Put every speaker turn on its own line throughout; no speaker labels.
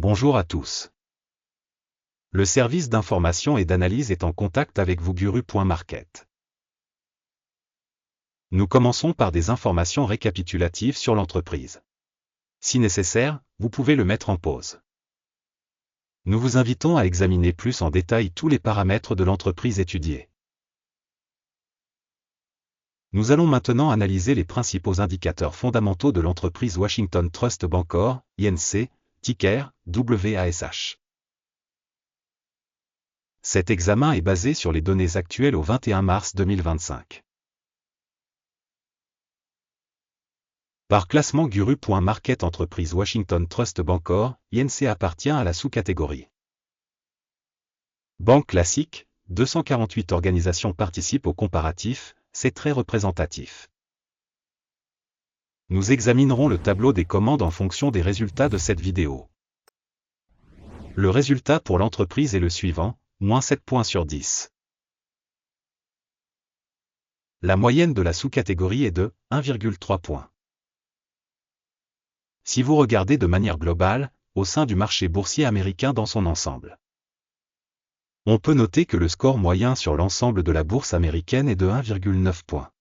Bonjour à tous. Le service d'information et d'analyse est en contact avec vous Guru.market. Nous commençons par des informations récapitulatives sur l'entreprise. Si nécessaire, vous pouvez le mettre en pause. Nous vous invitons à examiner plus en détail tous les paramètres de l'entreprise étudiée. Nous allons maintenant analyser les principaux indicateurs fondamentaux de l'entreprise Washington Trust Bancorp, INC, ticker, WASH. Cet examen est basé sur les données actuelles au 21 mars 2025. Par classement Guru.market entreprise Washington Trust Bancorp, INC appartient à la sous-catégorie Banque classique, 248 organisations participent au comparatif, c'est très représentatif. Nous examinerons le tableau des commandes en fonction des résultats de cette vidéo. Le résultat pour l'entreprise est le suivant, moins 7 points sur 10. La moyenne de la sous-catégorie est de 1,3 points. Si vous regardez de manière globale, au sein du marché boursier américain dans son ensemble, on peut noter que le score moyen sur l'ensemble de la bourse américaine est de 1,9 points.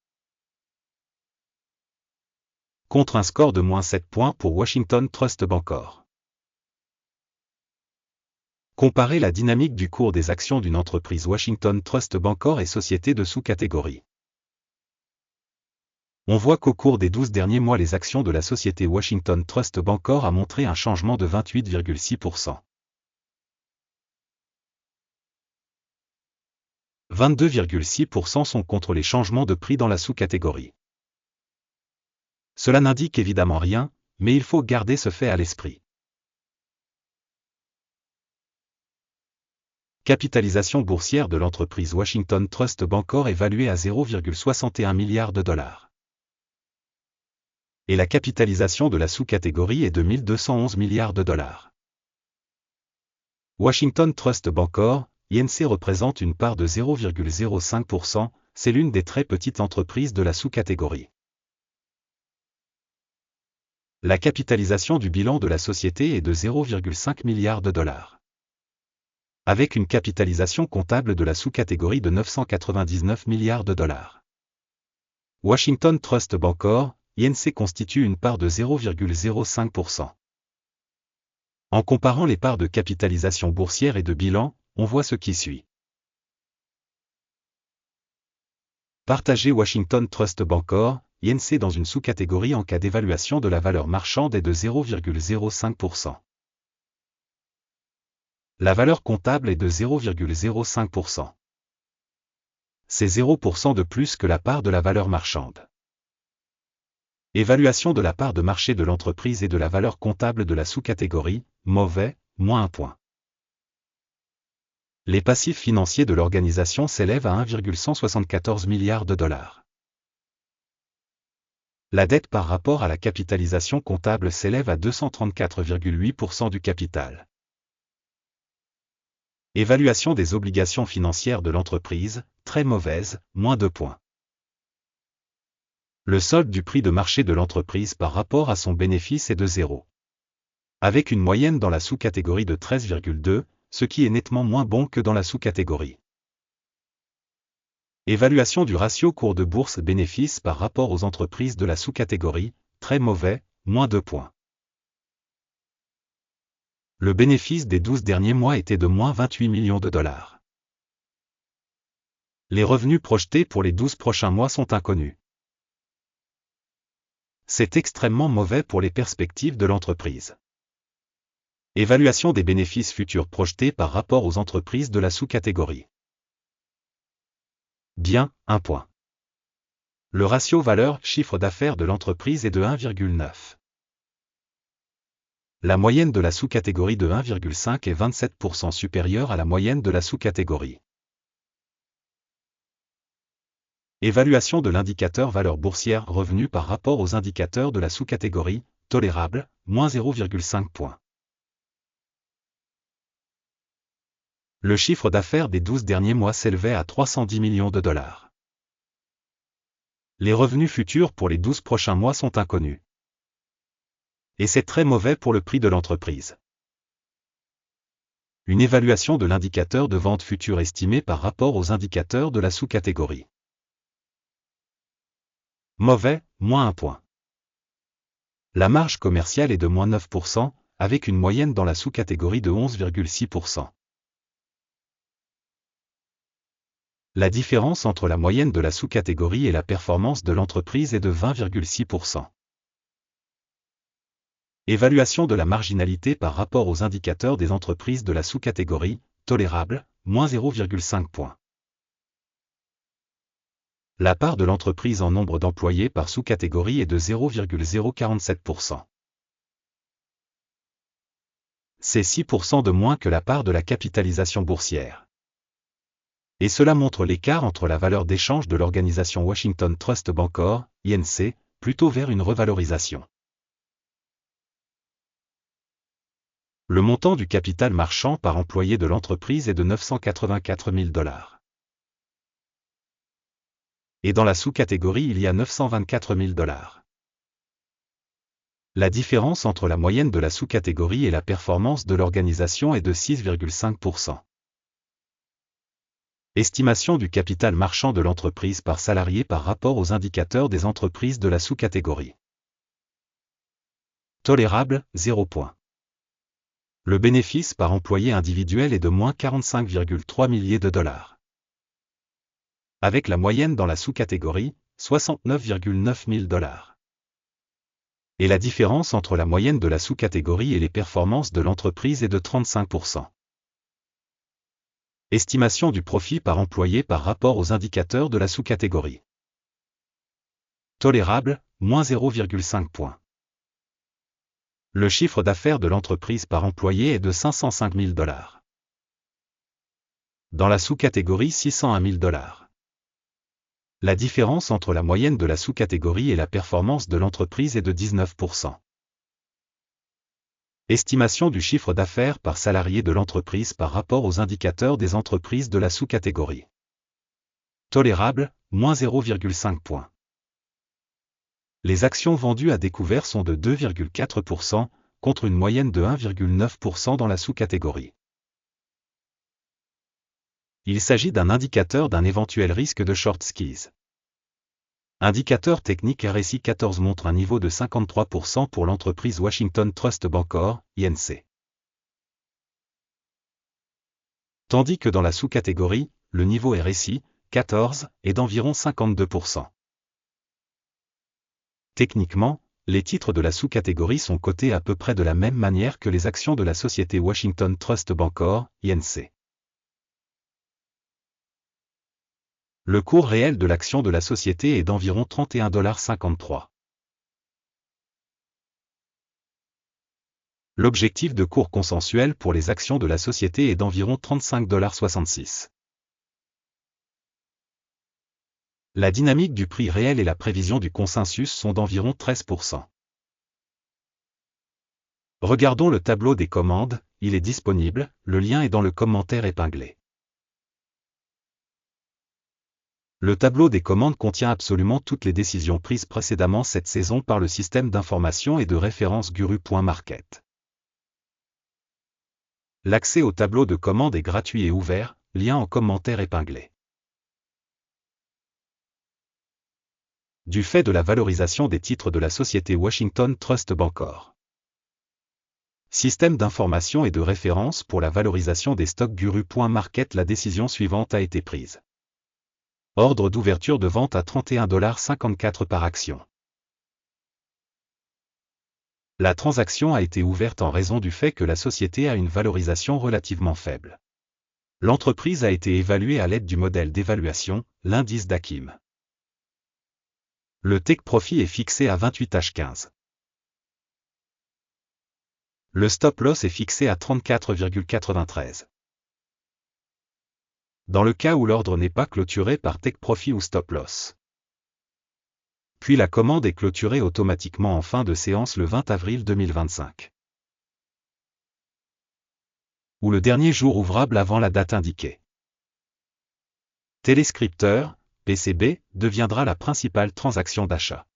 Contre un score de moins 7 points pour Washington Trust Bancorp. Comparez la dynamique du cours des actions d'une entreprise Washington Trust Bancorp et société de sous-catégorie. On voit qu'au cours des 12 derniers mois les actions de la société Washington Trust Bancorp a montré un changement de 28,6%. 22,6% sont contre les changements de prix dans la sous-catégorie. Cela n'indique évidemment rien, mais il faut garder ce fait à l'esprit. Capitalisation boursière de l'entreprise Washington Trust Bancorp évaluée à 0,61 milliard de dollars. Et la capitalisation de la sous-catégorie est de 1211 milliards de dollars. Washington Trust Bancorp, INC représente une part de 0,05%, c'est l'une des très petites entreprises de la sous-catégorie. La capitalisation du bilan de la société est de 0,5 milliard de dollars. Avec une capitalisation comptable de la sous-catégorie de 999 milliards de dollars. Washington Trust Bancorp, INC constitue une part de 0,05%. En comparant les parts de capitalisation boursière et de bilan, on voit ce qui suit. Partager Washington Trust Bancorp, INC dans une sous-catégorie en cas d'évaluation de la valeur marchande est de 0,05%. La valeur comptable est de 0,05%. C'est 0% de plus que la part de la valeur marchande. Évaluation de la part de marché de l'entreprise et de la valeur comptable de la sous-catégorie, mauvais, moins 1 point. Les passifs financiers de l'organisation s'élèvent à 1,174 milliards de dollars. La dette par rapport à la capitalisation comptable s'élève à 234,8% du capital. Évaluation des obligations financières de l'entreprise, très mauvaise, moins 2 points. Le solde du prix de marché de l'entreprise par rapport à son bénéfice est de 0. Avec une moyenne dans la sous-catégorie de 13,2, ce qui est nettement moins bon que dans la sous-catégorie. Évaluation du ratio cours de bourse bénéfice par rapport aux entreprises de la sous-catégorie, très mauvais, moins 2 points. Le bénéfice des 12 derniers mois était de moins 28 millions de dollars. Les revenus projetés pour les 12 prochains mois sont inconnus. C'est extrêmement mauvais pour les perspectives de l'entreprise. Évaluation des bénéfices futurs projetés par rapport aux entreprises de la sous-catégorie. Bien, 1 point. Le ratio valeur-chiffre d'affaires de l'entreprise est de 1,9. La moyenne de la sous-catégorie de 1,5 est 27% supérieure à la moyenne de la sous-catégorie. Évaluation de l'indicateur valeur boursière revenu par rapport aux indicateurs de la sous-catégorie, tolérable, moins 0,5 points. Le chiffre d'affaires des 12 derniers mois s'élevait à 310 millions de dollars. Les revenus futurs pour les 12 prochains mois sont inconnus. Et c'est très mauvais pour le prix de l'entreprise. Une évaluation de l'indicateur de vente future estimé par rapport aux indicateurs de la sous-catégorie. Mauvais, moins 1 point. La marge commerciale est de moins 9%, avec une moyenne dans la sous-catégorie de 11,6%. La différence entre la moyenne de la sous-catégorie et la performance de l'entreprise est de 20,6%. Évaluation de la marginalité par rapport aux indicateurs des entreprises de la sous-catégorie, tolérable, moins 0,5 points. La part de l'entreprise en nombre d'employés par sous-catégorie est de 0,047%. C'est 6% de moins que la part de la capitalisation boursière. Et cela montre l'écart entre la valeur d'échange de l'organisation Washington Trust Bancor, INC, plutôt vers une revalorisation. Le montant du capital marchand par employé de l'entreprise est de 984 000 $. Et dans la sous-catégorie il y a 924 000 $. La différence entre la moyenne de la sous-catégorie et la performance de l'organisation est de 6,5%. Estimation du capital marchand de l'entreprise par salarié par rapport aux indicateurs des entreprises de la sous-catégorie. Tolérable, 0 point. Le bénéfice par employé individuel est de moins 45,3 milliers de $. Avec la moyenne dans la sous-catégorie, 69,9 000 $. Et la différence entre la moyenne de la sous-catégorie et les performances de l'entreprise est de 35%. Estimation du profit par employé par rapport aux indicateurs de la sous-catégorie. Tolérable, moins 0,5 points. Le chiffre d'affaires de l'entreprise par employé est de 505 000 $. Dans la sous-catégorie 601 000 $. La différence entre la moyenne de la sous-catégorie et la performance de l'entreprise est de 19%. Estimation du chiffre d'affaires par salarié de l'entreprise par rapport aux indicateurs des entreprises de la sous-catégorie. Tolérable, moins 0,5 points. Les actions vendues à découvert sont de 2,4%, contre une moyenne de 1,9% dans la sous-catégorie. Il s'agit d'un indicateur d'un éventuel risque de short squeeze. Indicateur technique RSI 14 montre un niveau de 53% pour l'entreprise Washington Trust Bancor, INC. Tandis que dans la sous-catégorie, le niveau RSI, 14, est d'environ 52%. Techniquement, les titres de la sous-catégorie sont cotés à peu près de la même manière que les actions de la société Washington Trust Bancor, INC. Le cours réel de l'action de la société est d'environ 31,53 $. L'objectif de cours consensuel pour les actions de la société est d'environ 35,66 $. La dynamique du prix réel et la prévision du consensus sont d'environ 13%. Regardons le tableau des commandes, il est disponible, le lien est dans le commentaire épinglé. Le tableau des commandes contient absolument toutes les décisions prises précédemment cette saison par le système d'information et de référence Guru.market. L'accès au tableau de commandes est gratuit et ouvert, lien en commentaire épinglé. Du fait de la valorisation des titres de la société Washington Trust Bancor. Système d'information et de référence pour la valorisation des stocks Guru.market, la décision suivante a été prise. Ordre d'ouverture de vente à 31,54 $ par action. La transaction a été ouverte en raison du fait que la société a une valorisation relativement faible. L'entreprise a été évaluée à l'aide du modèle d'évaluation, l'indice d'Akim. Le take profit est fixé à 28,15 $. Le stop loss est fixé à 34,93 $. Dans le cas où l'ordre n'est pas clôturé par take profit ou stop loss. Puis la commande est clôturée automatiquement en fin de séance le 20 avril 2025. Ou le dernier jour ouvrable avant la date indiquée. Téléscripteur, PCB, deviendra la principale transaction d'achat.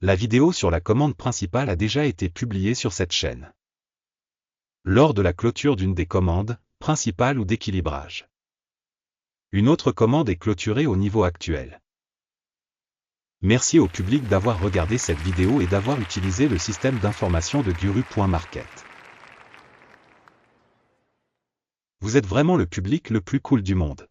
La vidéo sur la commande principale a déjà été publiée sur cette chaîne. lors de la clôture d'une des commandes, principales ou d'équilibrage. Une autre commande est clôturée au niveau actuel. Merci au public d'avoir regardé cette vidéo et d'avoir utilisé le système d'information de Guru.market. Vous êtes vraiment le public le plus cool du monde.